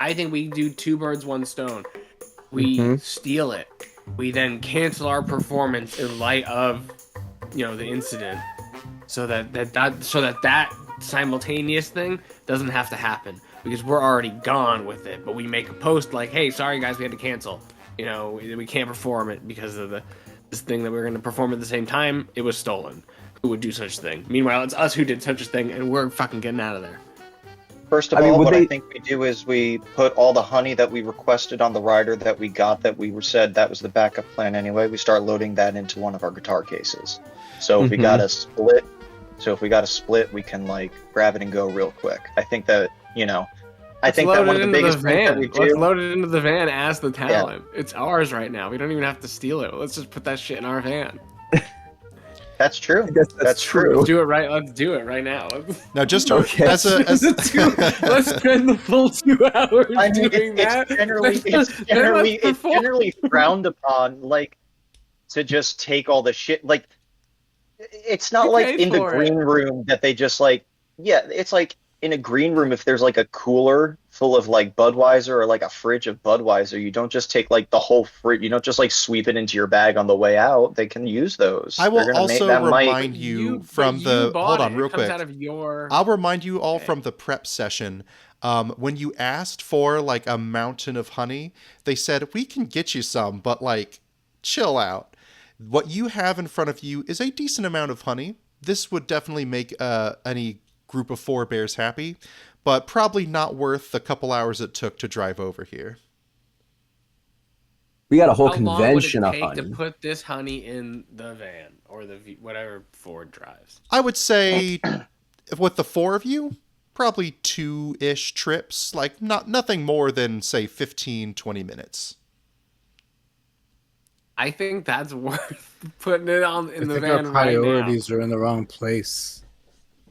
I think we do two birds, one stone. We steal it. We then cancel our performance in light of, the incident, so that simultaneous thing doesn't have to happen because we're already gone with it. But we make a post like, "Hey, sorry guys, we had to cancel. We can't perform it because of this thing that we were going to perform at the same time. It was stolen. Who would do such a thing? Meanwhile, it's us who did such a thing, and we're fucking getting out of there." First of all, what I think we do is we put all the honey that we requested on the rider that we got, that we said that was the backup plan anyway. We start loading that into one of our guitar cases. So if we got a split, we can grab it and go real quick. I think that I think that one of the biggest things that we do. Let's load it into the van as the talent. Yeah. It's ours right now. We don't even have to steal it. Let's just put that shit in our van. That's true. That's true. Let's do it right. Let's do it right now. Now, just to, let's spend the full 2 hours doing that. It's generally frowned upon, to just take all the shit. It's not in the green room that they just it's in a green room, if there's a cooler full of Budweiser or a fridge of Budweiser, you don't just take the whole fridge. You don't just sweep it into your bag on the way out. They can use those. I will also remind you from the hold on real quick. I'll remind you all from the prep session. When you asked for a mountain of honey, they said we can get you some, but chill out. What you have in front of you is a decent amount of honey. This would definitely make any group of 4 bears happy, but probably not worth the couple hours it took to drive over here. We got a whole convention of honey. How long would it take to put this honey in the van or whatever Ford drives? I would say with the 4 of you, probably 2-ish trips, nothing more than say 15-20 minutes. I think that's worth putting it in the van right now. Our priorities are in the wrong place.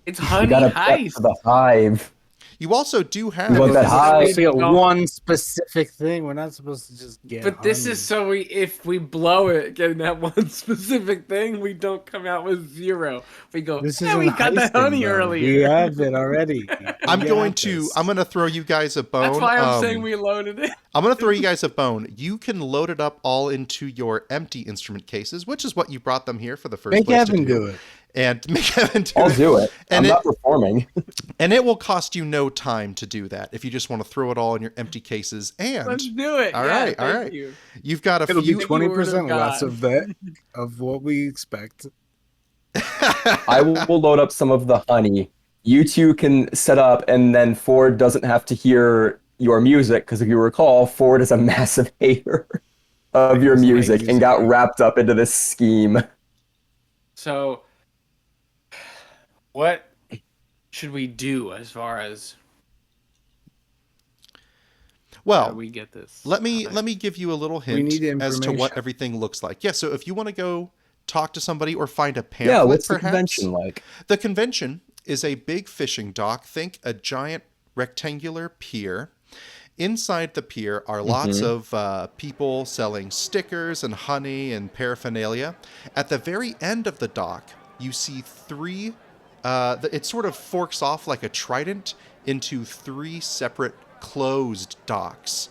It's honey heist. For the hive. You also do have. You want that hive? We one specific thing. We're not supposed to just get. But this is so if we blow it getting that one specific thing, we don't come out with 0. We go. We got the honey earlier. We have it already. I'm going to throw you guys a bone. That's why I'm saying we loaded it. I'm going to throw you guys a bone. You can load it up all into your empty instrument cases, which is what you brought them here for the first place. Make Evan do it. And make Evan do it. I'll do it. I'm not performing. And it will cost you no time to do that if you just want to throw it all in your empty cases. And let's do it. All right. You've got It'll be 20% less of that of what we expect. I will load up some of the honey. You two can set up, and then Ford doesn't have to hear your music, because if you recall, Ford is a massive hater of your music and got wrapped up into this scheme. So, what should we do as far as? Well, we get this. Let me give you a little hint as to what everything looks like. Yeah, so if you want to go talk to somebody or find a pamphlet, what's perhaps, the convention like? The convention is a big fishing dock. Think a giant rectangular pier. Inside the pier are lots of people selling stickers and honey and paraphernalia. At the very end of the dock, you see 3. It sort of forks off like a trident into 3 separate closed docks.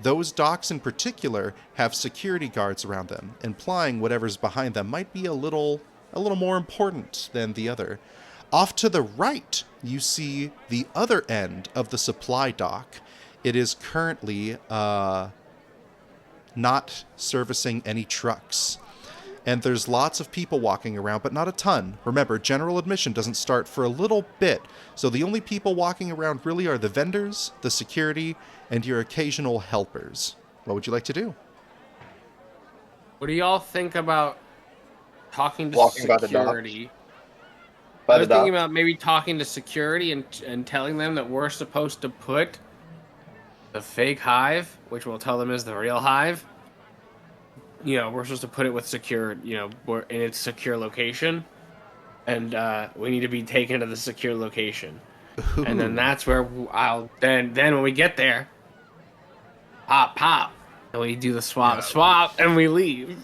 Those docks in particular have security guards around them, implying whatever's behind them might be a little more important than the other. Off to the right, you see the other end of the supply dock. It is currently not servicing any trucks. And there's lots of people walking around, but not a ton. Remember, general admission doesn't start for a little bit, so the only people walking around really are the vendors, the security, and your occasional helpers. What would you like to do? What do y'all think about talking to security? I was thinking about maybe talking to security and telling them that we're supposed to put the fake hive, which we'll tell them is the real hive. We're supposed to put it with secure, we're in its secure location, and we need to be taken to the secure location. Ooh. And then that's where then when we get there, pop, and we do the swap, and we leave.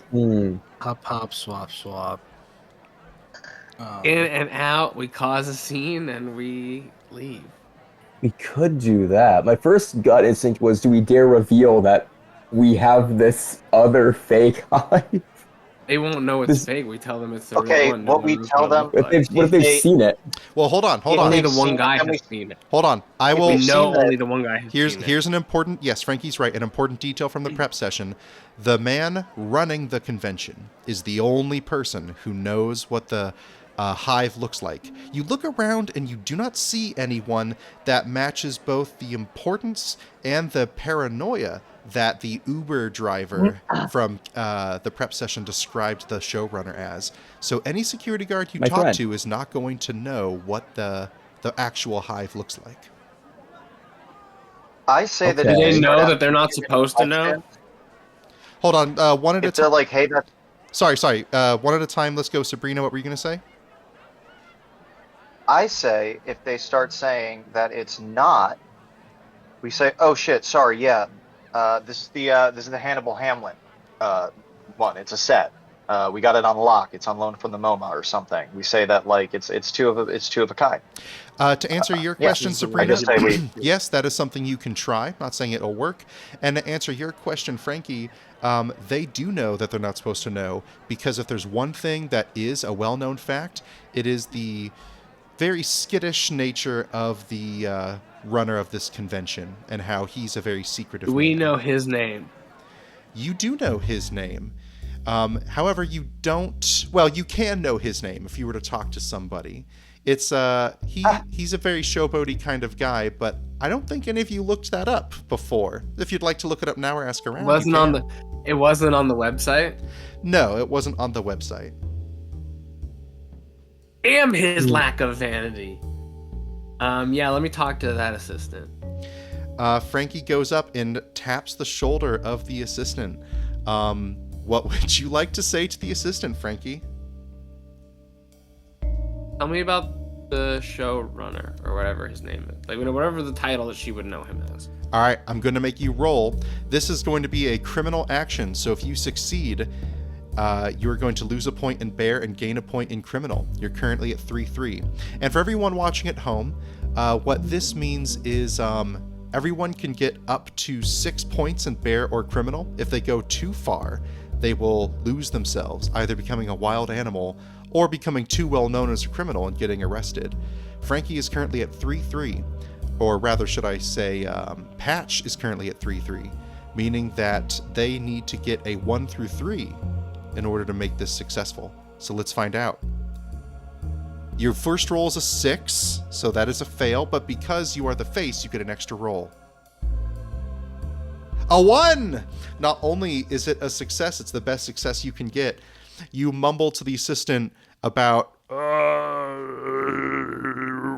Pop, swap. In and out, we cause a scene, and we leave. We could do that. My first gut instinct was, do we dare reveal that we have this other fake hive? They won't know it's fake. We tell them it's the real one. What we tell them... What if they've seen it? Well, hold on. Only the one guy has seen it. Hold on. We know only the one guy has seen it. Here's an important... Yes, Frankie's right. An important detail from the prep session. The man running the convention is the only person who knows what the hive looks like. You look around and you do not see anyone that matches both the importance and the paranoia that the Uber driver from the prep session described the showrunner as. So any security guard you talk to is not going to know what the actual hive looks like. I say that... Do they know that they're not supposed to know? Hold on, one at a time. They're like, hey, that's... Sorry. One at a time. Let's go. Sabrina, what were you going to say? I say if they start saying that it's not, we say, oh shit, sorry, yeah. This is the Hannibal Hamlin one. It's a set. We got it on lock. It's on loan from the MoMA or something. We say that like it's two of a kind. To answer your question, Sabrina, yes, that is something you can try. Not saying it'll work. And to answer your question, Frankie, they do know that they're not supposed to know, because if there's one thing that is a well-known fact, it is the very skittish nature of the runner of this convention and how he's a very secretive man. We know his name. You do know his name. However, you don't... Well, you can know his name if you were to talk to somebody. It's he's a very showboaty kind of guy, but I don't think any of you looked that up before. If you'd like to look it up now or ask around, it wasn't on the website? No, it wasn't on the website. Damn his lack of vanity. Yeah, let me talk to that assistant. Frankie goes up and taps the shoulder of the assistant. What would you like to say to the assistant, Frankie? Tell me about the showrunner, or whatever his name is. Like, whatever the title that she would know him as. All right, I'm going to make you roll. This is going to be a criminal action, so if you succeed, you're going to lose a point in bear and gain a point in criminal. You're currently at 3-3. And for everyone watching at home, what this means is everyone can get up to 6 points in bear or criminal. If they go too far, they will lose themselves, either becoming a wild animal or becoming too well known as a criminal and getting arrested. Frankie is currently at 3-3, or rather should I say Patch is currently at 3-3, meaning that they need to get a 1 through 3 in order to make this successful. So let's find out. Your first roll is a 6, so that is a fail, but because you are the face, you get an extra roll. A 1! Not only is it a success, it's the best success you can get. You mumble to the assistant about,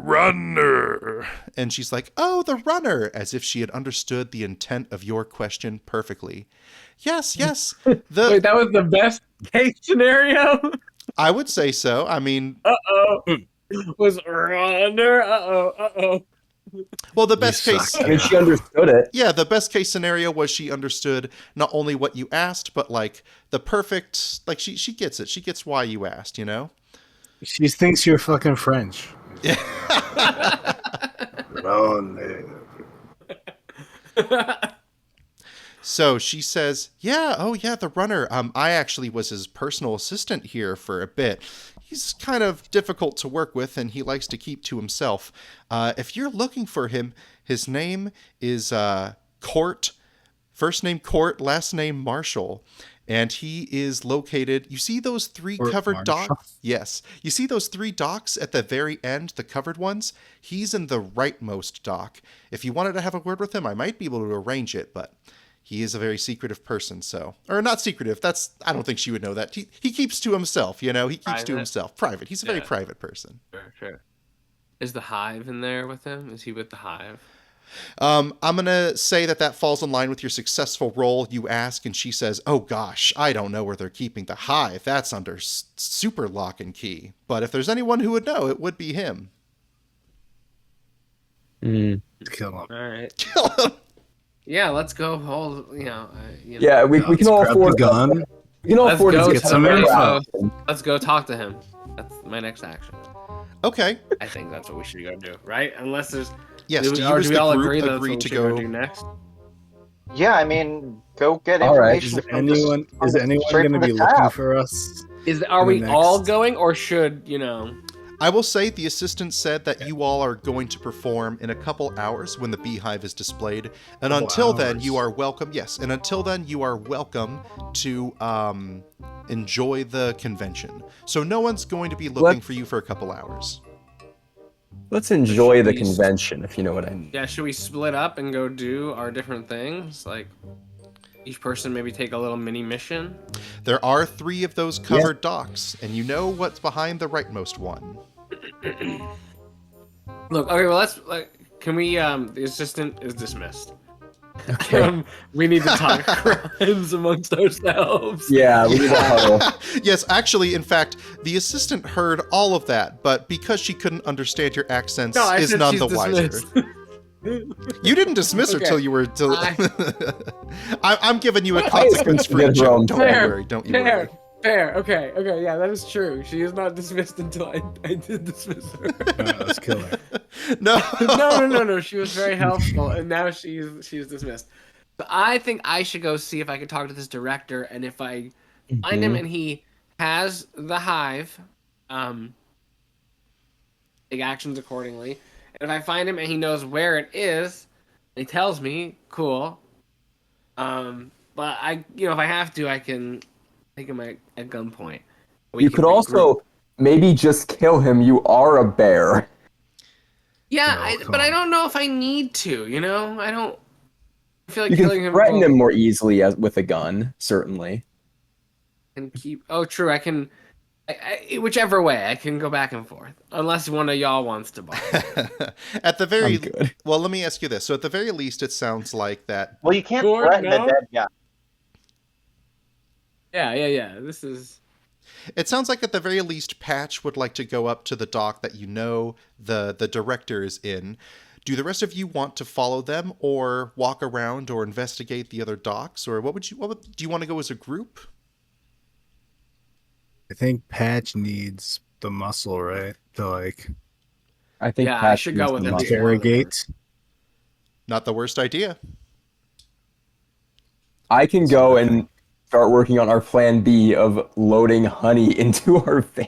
runner. And she's like, oh, the runner, as if she had understood the intent of your question perfectly. Yes. Wait, that was the best case scenario? I would say so. I mean... Was runner. Well, the best case... I mean, she understood it. Yeah, the best case scenario was she understood not only what you asked, but, like, the perfect... Like, she gets it. She gets why you asked, you know? She thinks you're fucking French. Yeah. So she says, the runner. I actually was his personal assistant here for a bit. He's kind of difficult to work with, and he likes to keep to himself. If you're looking for him, his name is Court. First name Court, last name Marshall. And he is located... You see those 3 covered docks? Yes. You see those 3 docks at the very end, the covered ones? He's in the rightmost dock. If you wanted to have a word with him, I might be able to arrange it, but... He is a very secretive person, so... Or not secretive, I don't think she would know that. He keeps to himself, you know? He keeps to himself. Private. He's a very private person. Sure. Is the Hive in there with him? Is he with the Hive? I'm going to say that falls in line with your successful roll. You ask, and she says, oh gosh, I don't know where they're keeping the Hive. That's under super lock and key. But if there's anyone who would know, it would be him. Kill him. All right. Kill him. Yeah, let's go. Yeah, we can all afford the gun. We can all afford to get some info. Let's go talk to him. That's my next action. Okay. I think that's what we should go do, right? Unless there's Yes, do we all agree that's what we to should go do next? Yeah, I mean, go get All right. information. Is anyone going to be looking for us? Are we all going, or should I will say the assistant said that you all are going to perform in a couple hours when the beehive is displayed, and until then you are welcome. Yes, and until then you are welcome to enjoy the convention. So no one's going to be looking for you for a couple hours. Let's enjoy the convention, if you know what I mean. Yeah, should we split up and go do our different things? Like, each person maybe take a little mini mission? There are 3 of those covered docks, and you know what's behind the rightmost one. Look, okay, well, can we, the assistant is dismissed. Okay. We need to talk crimes amongst ourselves. Yeah, we need to huddle. Yes, actually, in fact, the assistant heard all of that, but because she couldn't understand your accents, is none the wiser. You didn't dismiss her till you were... I'm giving you a consequence-free joke. Don't you worry. Fair. Okay. Yeah, that is true. She is not dismissed until I did dismiss her. Let's kill her. No. She was very helpful, and now she's dismissed. But I think I should go see if I can talk to this director, and if I find him and he has the hive, take actions accordingly. And if I find him and he knows where it is, and he tells me, cool. But if I have to, I can take him at gunpoint. You could also maybe just kill him. You are a bear. Yeah, but I don't know if I need to. I don't feel like you killing him. You can threaten him more easily with a gun, certainly. And keep. Oh, true. I can. Whichever way, I can go back and forth, unless one of y'all wants to buy. At the very well, let me ask you this. So, at the very least, it sounds like that. Well, you can't threaten a dead guy. Yeah. This is. It sounds like at the very least, Patch would like to go up to the dock that the director is in. Do the rest of you want to follow them, or walk around, or investigate the other docks, or do you want to go as a group? I think Patch needs the muscle, right? I think Patch I should go with him. Interrogate. Not the worst idea. I can go and start working on our plan B of loading honey into our vein.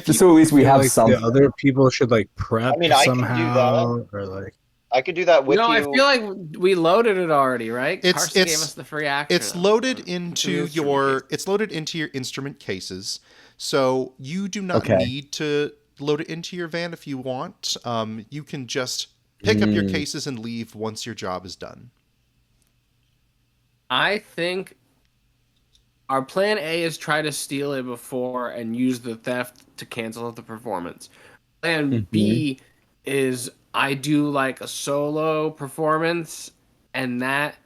So at least we have something. The other people should prep somehow, I can do that. I could do that with you. I feel like we loaded it already, right? Carson gave us the free action. It's loaded into your instrument cases, so you do not need to load it into your van if you want. You can just pick up your cases and leave once your job is done. I think our plan A is try to steal it before and use the theft to cancel the performance. Plan B is I do a solo performance, and that,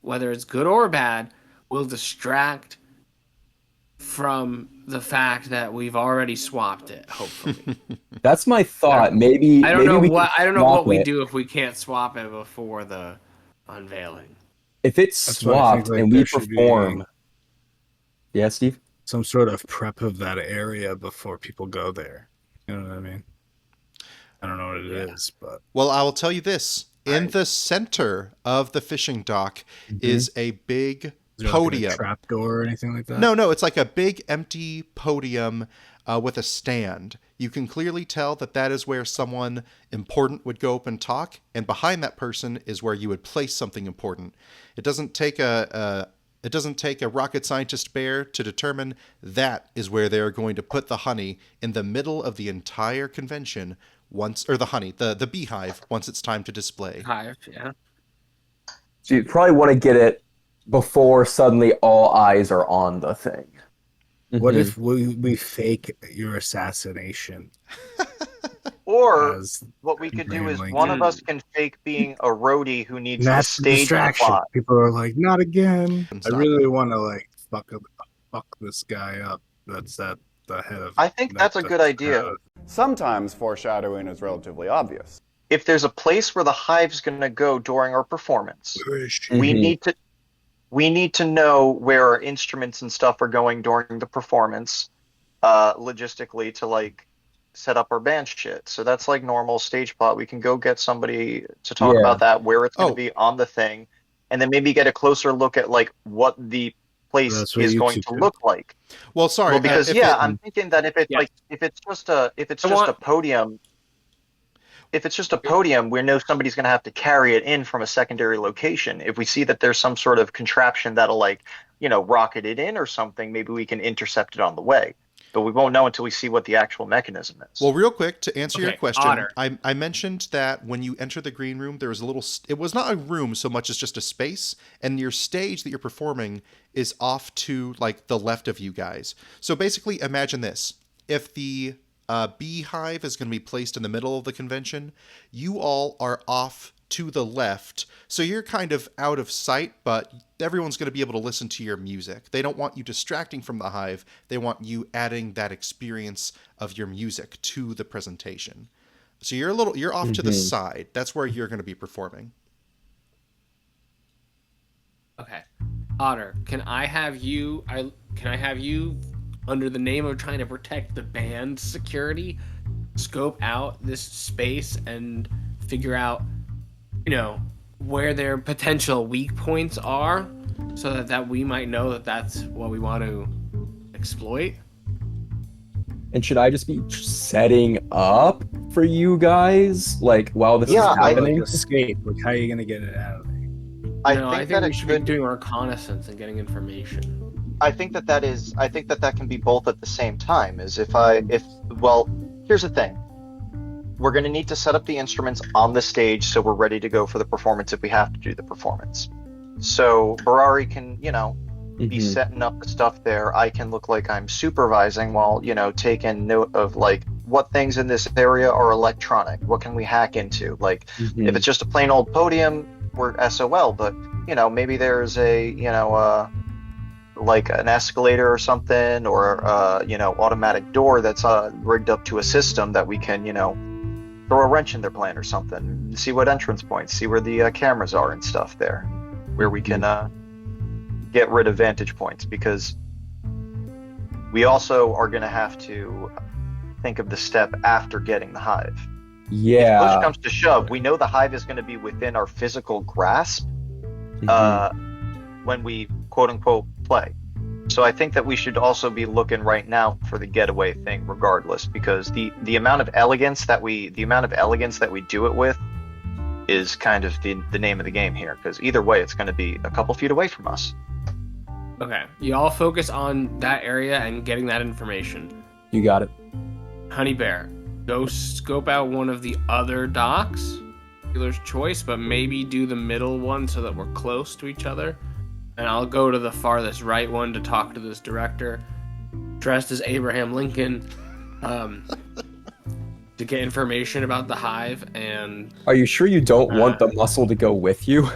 whether it's good or bad, will distract from the fact that we've already swapped it, hopefully. That's my thought. I don't know what we do if we can't swap it before the unveiling. If it's swapped and we perform... Yeah, Steve? Some sort of prep of that area before people go there. You know what I mean? I don't know what it is, but... Well, I will tell you this. In the center of the fishing dock is a big podium. A trap door or anything like that? No, it's like a big empty podium with a stand. You can clearly tell that is where someone important would go up and talk, and behind that person is where you would place something important. It doesn't take a rocket scientist bear to determine that is where they're going to put the honey in the middle of the entire convention the beehive once it's time to display. Hive, yeah. So you probably want to get it before suddenly all eyes are on the thing. What if we fake your assassination? Or what we could do is one of us can fake being a roadie who needs to stage a plot. People are like, not again. I really want to fuck this guy up. That's the head of. I think that's a good idea. Sometimes foreshadowing is relatively obvious. If there's a place where the hive's going to go during our performance, we need to know where our instruments and stuff are going during the performance, logistically, to set up our band shit. So that's like normal stage plot. We can go get somebody to talk about that, where it's going to be on the thing, and then maybe get a closer look at like what the place is going to look like. Well, sorry, well, because I'm thinking that if it's just a podium. If it's just a podium, we know somebody's going to have to carry it in from a secondary location. If we see that there's some sort of contraption that'll rocket it in or something, maybe we can intercept it on the way. But we won't know until we see what the actual mechanism is. Well, real quick, to answer your question, I mentioned that when you enter the green room, there was a little... It was not a room so much as just a space, and your stage that you're performing is off to, like, the left of you guys. So basically, imagine this. If the beehive is going to be placed in the middle of the convention, you all are off to the left, so you're kind of out of sight, but everyone's going to be able to listen to your music. They don't want you distracting from the hive. They want you adding that experience of your music to the presentation. So you're off to the side. That's where you're going to be performing. Okay. Otter, can I have you under the name of trying to protect the band's security, scope out this space and figure out, where their potential weak points are, so that we might know that that's what we want to exploit? And should I just be setting up for you guys, like, while this is happening? Escape. Like, how are you going to get it out of there? I think we should be doing reconnaissance and getting information. I think that can be both at the same time. Here's the thing. We're going to need to set up the instruments on the stage so we're ready to go for the performance if we have to do the performance. So Beararri can, be setting up the stuff there. I can look like I'm supervising while, taking note of, like, what things in this area are electronic. What can we hack into? Like, if it's just a plain old podium, we're SOL. But, maybe there's like an escalator or something, or automatic door that's rigged up to a system that we can throw a wrench in their plan or something, see what entrance points, see where the cameras are and stuff there, where we can get rid of vantage points, because we also are going to have to think of the step after getting the hive. If push comes to shove, we know the hive is going to be within our physical grasp when we quote unquote play. So I think that we should also be looking right now for the getaway thing regardless, because the amount of elegance that we do it with is kind of the name of the game here, because either way it's going to be a couple feet away from us. Okay, you all focus on that area and getting that information. You got it. Honey Bear, go scope out one of the other docks, dealer's choice, but maybe do the middle one so that we're close to each other. And I'll go to the farthest right one to talk to this director, dressed as Abraham Lincoln, to get information about the hive. And are you sure you don't want the muscle to go with you?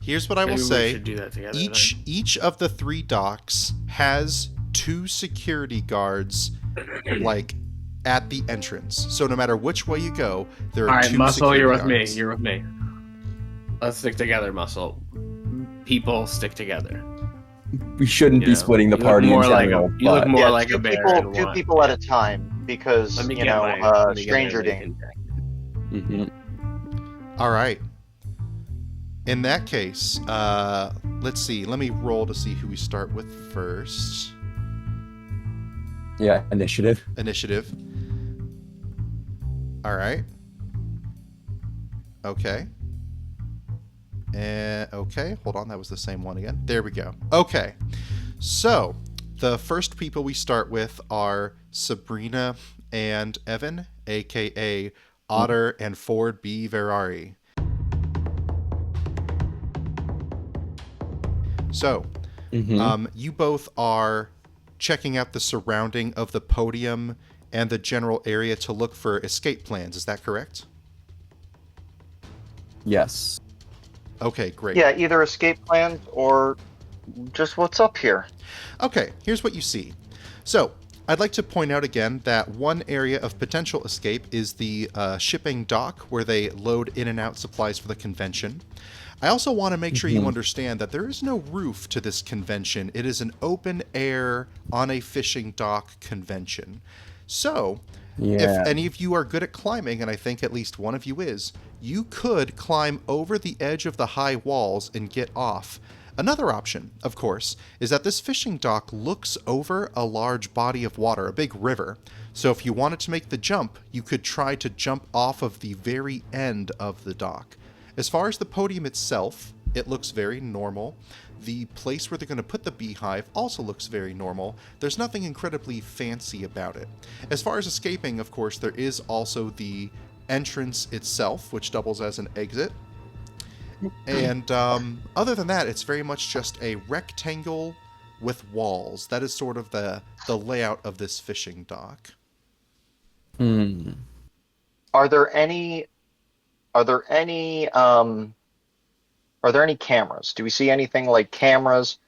Here's what I will say. We should do that together, each of the 3 docks has 2 security guards, like, at the entrance. So no matter which way you go, there are 2 Muscle, security you're with guards. me. You're with me. Let's stick together, Muscle. People stick together. We shouldn't be splitting the party in general. You look more like a bear. Two people at a time, because stranger danger. All right. In that case, let's see. Let me roll to see who we start with first. Yeah, initiative. All right. Okay. Okay, hold on. That was the same one again. There we go. Okay. So, the first people we start with are Sabrina and Evan, a.k.a. Otter and Ford B. Beararri. So, you both are checking out the surrounding of the podium and the general area to look for escape plans. Is that correct? Yes. Okay, great. Yeah, either escape plans or just what's up here. Okay, here's what you see. So, I'd like to point out again that one area of potential escape is the shipping dock where they load in and out supplies for the convention. I also want to make sure you understand that there is no roof to this convention. It is an open air on a fishing dock convention. So, if any of you are good at climbing, and I think at least one of you is, you could climb over the edge of the high walls and get off. Another option, of course, is that this fishing dock looks over a large body of water, a big river. So if you wanted to make the jump, you could try to jump off of the very end of the dock. As far as the podium itself, it looks very normal. The place where they're going to put the beehive also looks very normal. There's nothing incredibly fancy about it. As far as escaping, of course, there is also the entrance itself, which doubles as an exit. And other than that, it's very much just a rectangle with walls. That is sort of the layout of this fishing dock. Are there any cameras? Do we see anything like cameras?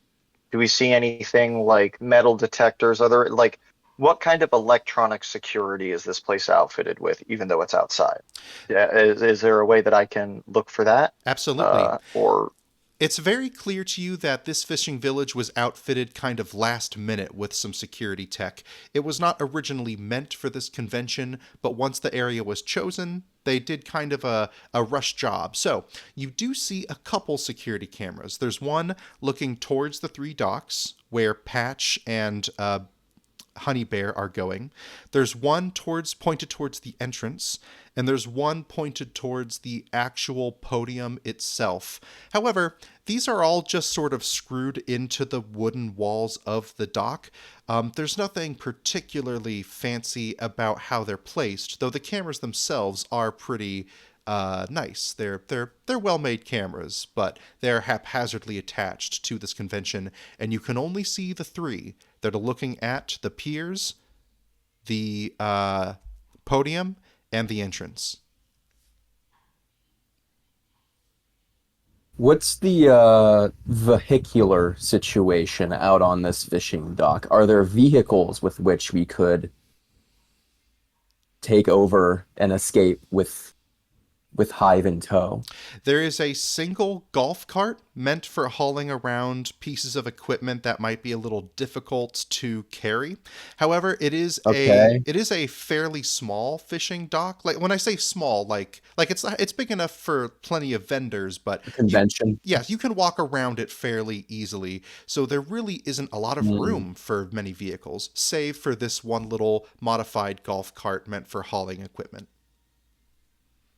Do we see anything like metal detectors? Are there, like, what kind of electronic security is this place outfitted with, even though it's outside? Yeah, is there a way that I can look for that? Absolutely. Or it's very clear to you that this fishing village was outfitted kind of last minute with some security tech. It was not originally meant for this convention, but once the area was chosen, they did kind of a rush job. So you do see a couple security cameras. There's one looking towards the 3 docks where Patch and Honey Bear are going. There's one pointed towards the entrance, and there's one pointed towards the actual podium itself. However, these are all just sort of screwed into the wooden walls of the dock. There's nothing particularly fancy about how they're placed, though the cameras themselves are pretty nice. They're well-made cameras, but they're haphazardly attached to this convention, and you can only see the 3 that are looking at the piers, the podium, and the entrance. What's the vehicular situation out on this fishing dock? Are there vehicles with which we could take over and escape with Hive in tow? There is a single golf cart meant for hauling around pieces of equipment that might be a little difficult to carry. However, it is a fairly small fishing dock. Like, when I say small, like it's big enough for plenty of vendors, but convention. Yes, you can walk around it fairly easily. So there really isn't a lot of room for many vehicles, save for this one little modified golf cart meant for hauling equipment.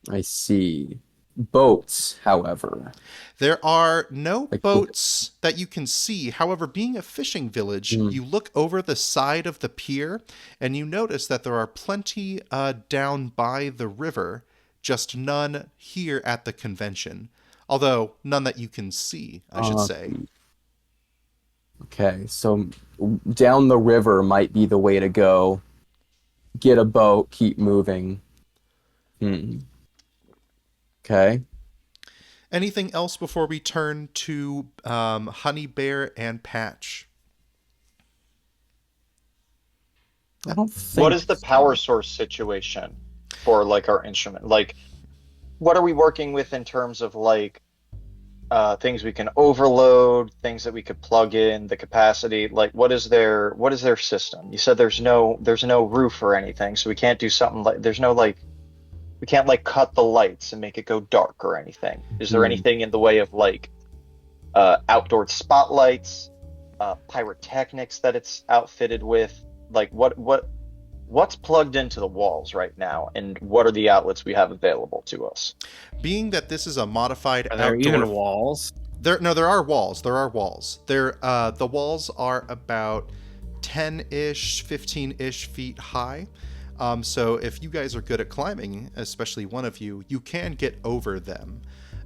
I see. Boats, however. There are no boats that you can see. However, being a fishing village, you look over the side of the pier and you notice that there are plenty down by the river, just none here at the convention. Although, none that you can see, I should say. Okay, so down the river might be the way to go. Get a boat, keep moving. Okay. Anything else before we turn to Honey Bear and Patch? I don't think. What is the power source situation for, like, our instrument? Like, what are we working with in terms of, like, things we can overload, things that we could plug in, the capacity? Like, what is their system? You said there's no roof or anything, so we can't do something like, there's no, like, we can't, like, cut the lights and make it go dark or anything. Is there anything in the way of, like, outdoor spotlights, pyrotechnics that it's outfitted with? Like, what's plugged into the walls right now, and what are the outlets we have available to us? Being that this is a modified Are there outdoor even walls? There are walls. There are walls. The walls are about 10-ish, 15-ish feet high. So if you guys are good at climbing, especially one of you, you can get over them.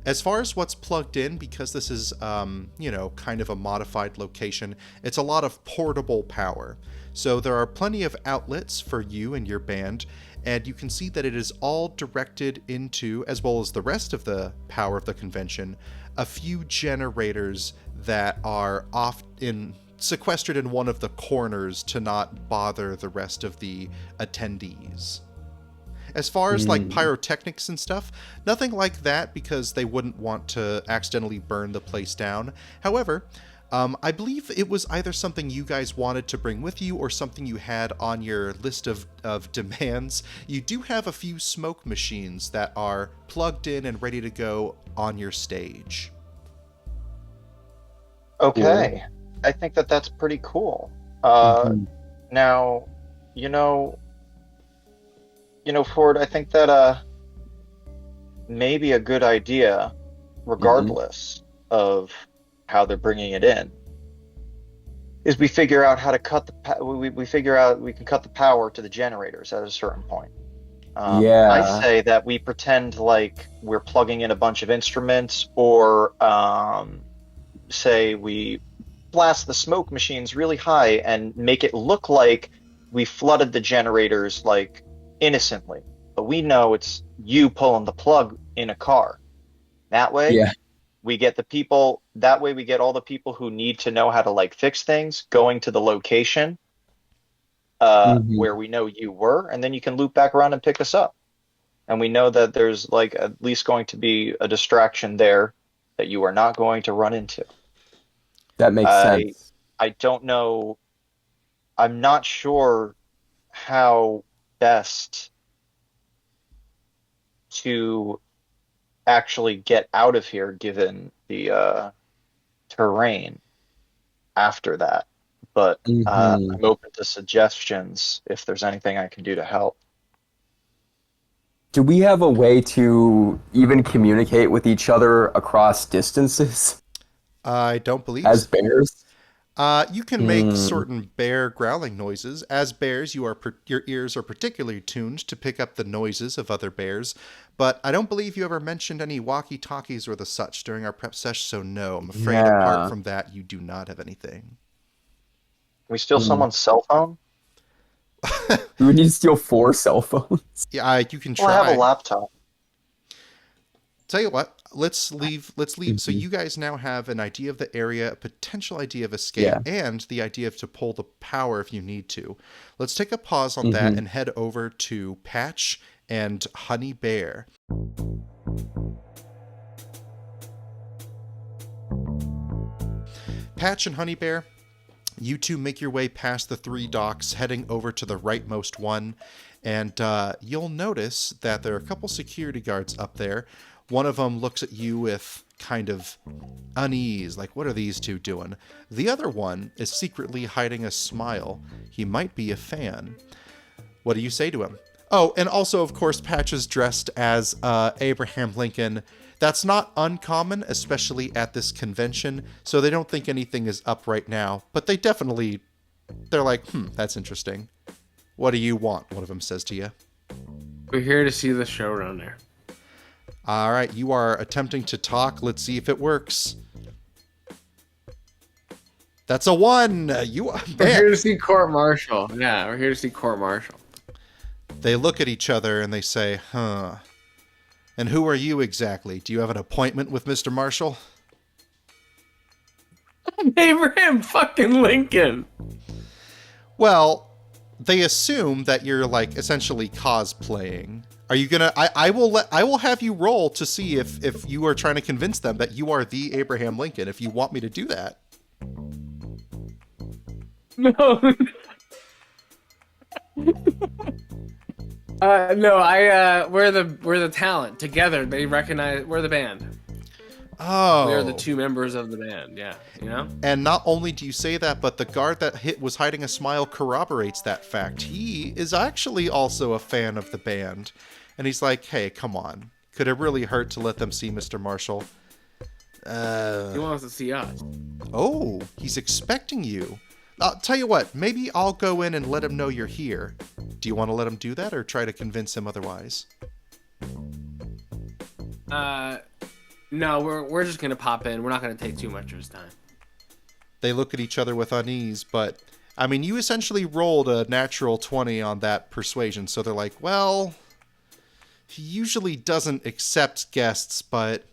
As far as what's plugged in, because this is, kind of a modified location, it's a lot of portable power. So there are plenty of outlets for you and your band, and you can see that it is all directed into, as well as the rest of the power of the convention, a few generators that are sequestered in one of the corners to not bother the rest of the attendees. As far as like pyrotechnics and stuff, nothing like that because they wouldn't want to accidentally burn the place down. However, I believe it was either something you guys wanted to bring with you or something you had on your list of demands. You do have a few smoke machines that are plugged in and ready to go on your stage. Okay. Cool. I think that's pretty cool. Now, Ford, I think that maybe a good idea, regardless of how they're bringing it in, is we figure out how to cut we figure out we can cut the power to the generators at a certain point. I say that we pretend like we're plugging in a bunch of instruments, or say we blast the smoke machines really high and make it look like we flooded the generators like innocently, but we know it's you pulling the plug in a car. That way, we get the people. That way, we get all the people who need to know how to like fix things going to the location where we know you were, and then you can loop back around and pick us up. And we know that there's like at least going to be a distraction there that you are not going to run into. That makes sense. I don't know. I'm not sure how best to actually get out of here given the terrain after that. But I'm open to suggestions if there's anything I can do to help. Do we have a way to even communicate with each other across distances? I don't believe as bears. You can make certain bear growling noises. As bears, your ears are particularly tuned to pick up the noises of other bears. But I don't believe you ever mentioned any walkie-talkies or the such during our prep session. So no, I'm afraid apart from that, you do not have anything. Can we steal someone's cell phone? We would need to steal 4 cell phones. Yeah, you can try. Well, I have a laptop. Tell you what, let's leave. So you guys now have an idea of the area, a potential idea of escape, and the idea of to pull the power if you need to. Let's take a pause on that and head over to Patch and Honey Bear. Patch and Honey Bear, you two make your way past the 3 docks, heading over to the rightmost one, and you'll notice that there are a couple security guards up there. One of them looks at you with kind of unease, like, what are these two doing? The other one is secretly hiding a smile. He might be a fan. What do you say to him? Oh, and also, of course, Patch is dressed as Abraham Lincoln. That's not uncommon, especially at this convention, so they don't think anything is up right now, but they're like, that's interesting. What do you want? One of them says to you. We're here to see the showrunner. All right, you are attempting to talk. Let's see if it works. That's a 1. We're here to see court martial. Yeah, we're here to see court martial. They look at each other and they say, huh. And who are you exactly? Do you have an appointment with Mr. Marshall? I'm Abraham fucking Lincoln. Well, they assume that you're like essentially cosplaying. Are you gonna? I will have you roll to see if you are trying to convince them that you are the Abraham Lincoln. If you want me to do that. No. No. We're the talent together. They recognize we're the band. Oh. We are the 2 members of the band. Yeah, you know. And not only do you say that, but the guard that was hiding a smile corroborates that fact. He is actually also a fan of the band. And he's like, hey, come on. Could it really hurt to let them see Mr. Marshall? He wants to see us. Oh, he's expecting you. I'll tell you what, maybe I'll go in and let him know you're here. Do you want to let him do that or try to convince him otherwise? No, we're just going to pop in. We're not going to take too much of his time. They look at each other with unease, but I mean, you essentially rolled a natural 20 on that persuasion, so they're like, well, he usually doesn't accept guests, but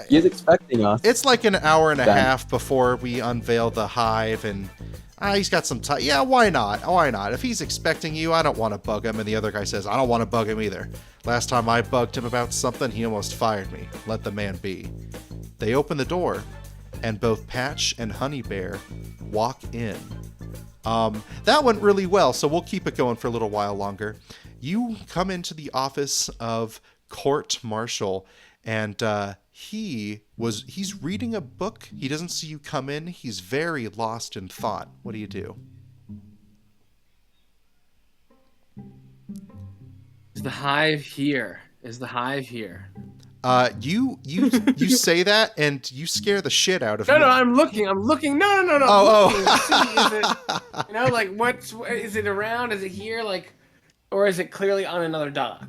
he's expecting us. It's like an hour and a half before we unveil the hive, and He's got some time. Yeah, why not? Why not? If he's expecting you, I don't want to bug him. And the other guy says, I don't want to bug him either. Last time I bugged him about something, he almost fired me. Let the man be. They open the door, and both Patch and Honey Bear walk in. That went really well, so we'll keep it going for a little while longer. You come into the office of Court Marshal, and he's reading a book. He doesn't see you come in. He's very lost in thought. What do you do? Is the hive here? Is the hive here? You say that and you scare the shit out of me. No, I'm looking. No. Oh. You know, like is it around? Is it here? Like, or is it clearly on another dock?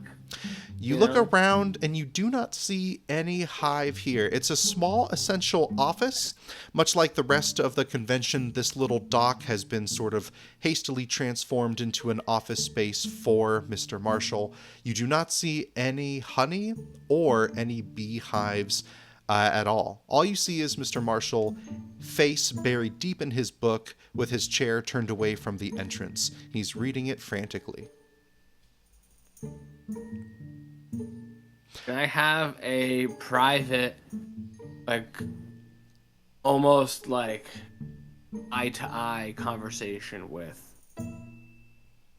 You look around and you do not see any hive here. It's a small essential office. Much like the rest of the convention, this little dock has been sort of hastily transformed into an office space for Mr. Marshall. You do not see any honey or any beehives at all. All you see is Mr. Marshall, face buried deep in his book with his chair turned away from the entrance. He's reading it frantically. Can I have a private, like, almost like eye-to-eye conversation with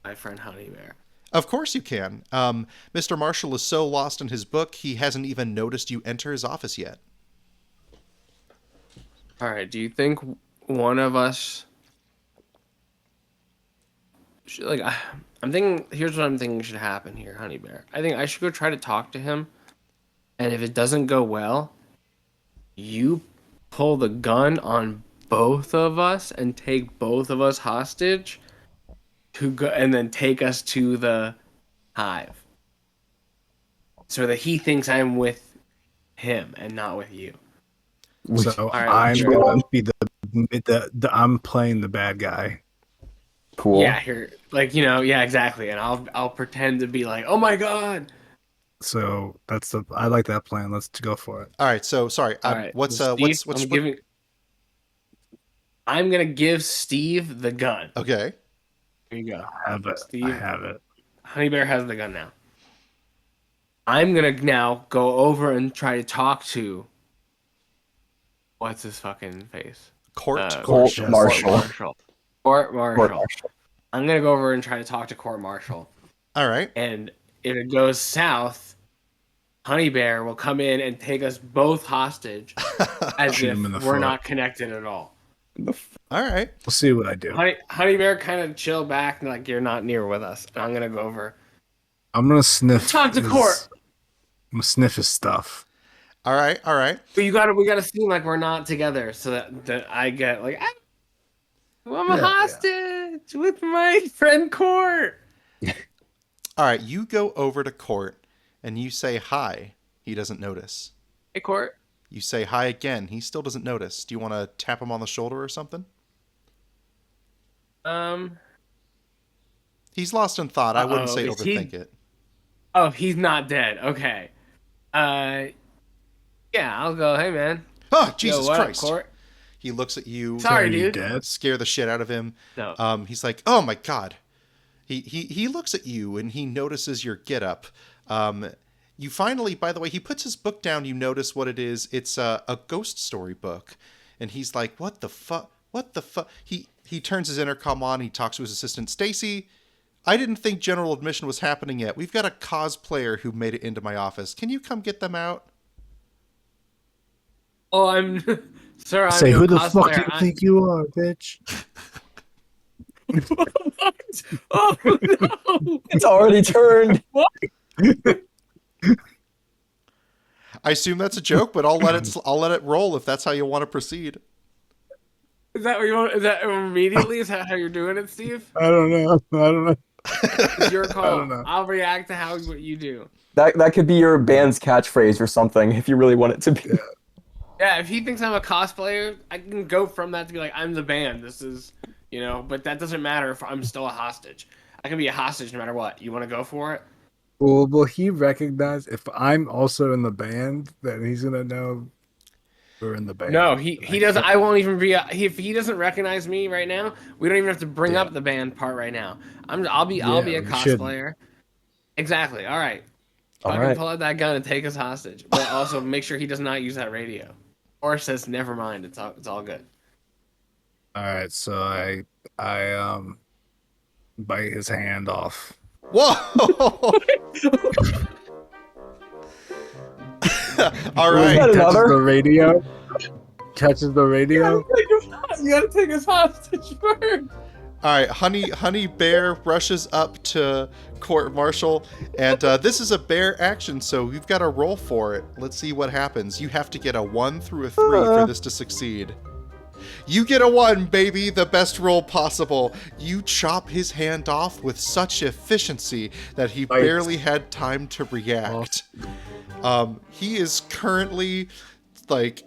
my friend Honey Bear? Of course you can. Mr. Marshall is so lost in his book, he hasn't even noticed you enter his office yet. All right, do you think one of us... I'm thinking, here's what I'm thinking should happen here, Honey Bear. I think I should go try to talk to him, and if it doesn't go well, you pull the gun on both of us and take both of us hostage to go, and then take us to the hive, so that he thinks I'm with him and not with you. So right, I'm gonna be the I'm playing the bad guy. Cool. Yeah, here, like, you know, yeah, exactly, and I'll pretend to be like, oh my god. So I like that plan. Let's go for it. All right. So sorry. All right, What's Steve, I'm gonna give Steve the gun. Okay. Here you go. I have it. Steve, I have it. Honey Bear has the gun now. I'm gonna now go over and try to talk to what's his fucking face? Court Marshal. Court Marshal. I'm gonna go over and try to talk to Court Marshal. All right. And if it goes south, Honey Bear will come in and take us both hostage as if we're not connected at all. All right. We'll see what I do. Honey Bear kind of chill back and like, you're not near with us. And I'm gonna go over. I'm gonna sniff. Talk to Court. I'm gonna sniff his stuff. All right. But we gotta seem like we're not together, so that I get like, I'm a hostage with my friend Court. All right. You go over to Court and you say hi. He doesn't notice. Hey, Court. You say hi again. He still doesn't notice. Do you want to tap him on the shoulder or something? He's lost in thought. I wouldn't say overthink it. Oh, he's not dead. Okay. Yeah, I'll go. Hey, man. Oh, Jesus Yo, what Christ. Up, Court? He looks at you. Sorry, dude. Dead? Scare the shit out of him. No. He's like, oh my God. He looks at you and he notices your getup. You finally, by the way, he puts his book down. You notice what it is. It's a ghost story book. And he's like, what the fuck? What the fuck? He turns his intercom on. He talks to his assistant, Stacy. I didn't think general admission was happening yet. We've got a cosplayer who made it into my office. Can you come get them out? Oh, I'm... Sir, Say, who the fuck do you think you are, bitch? Oh, no! It's already turned. What? I assume that's a joke, but I'll let it roll if that's how you want to proceed. Is that what you want? Is that immediately? Is that how you're doing it, Steve? I don't know. It's your call. I don't know. I'll react to what you do. That could be your band's catchphrase or something if you really want it to be. Yeah, if he thinks I'm a cosplayer, I can go from that to be like, I'm the band. This is, you know, but that doesn't matter if I'm still a hostage. I can be a hostage no matter what. You want to go for it? Well, will he recognize if I'm also in the band that he's gonna know? We're in the band. No, he doesn't. I won't even be. If he doesn't recognize me right now, we don't even have to bring up the band part right now. I'll be a cosplayer. Exactly. All right. Fucking pull out that gun and take us hostage, but also make sure he does not use that radio, or says never mind. It's all good. All right. So I bite his hand off. Whoa! All right. Touches the radio. Touches the radio. You gotta take us hostage first. All right, Honey Bear rushes up to court martial, and this is a bear action, so we've got to roll for it. Let's see what happens. You have to get a 1 through a 3 for this to succeed. You get a 1, baby, the best roll possible. You chop his hand off with such efficiency that he barely had time to react. He is currently like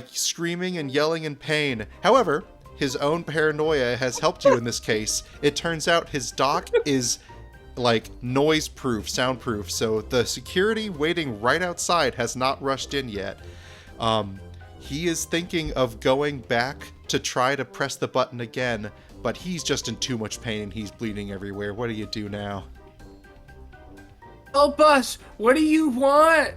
screaming and yelling in pain. However, his own paranoia has helped you in this case. It turns out his dock is like noise-proof, soundproof, so the security waiting right outside has not rushed in yet. He is thinking of going back to try to press the button again, but he's just in too much pain and he's bleeding everywhere. What do you do now? Help us! What do you want?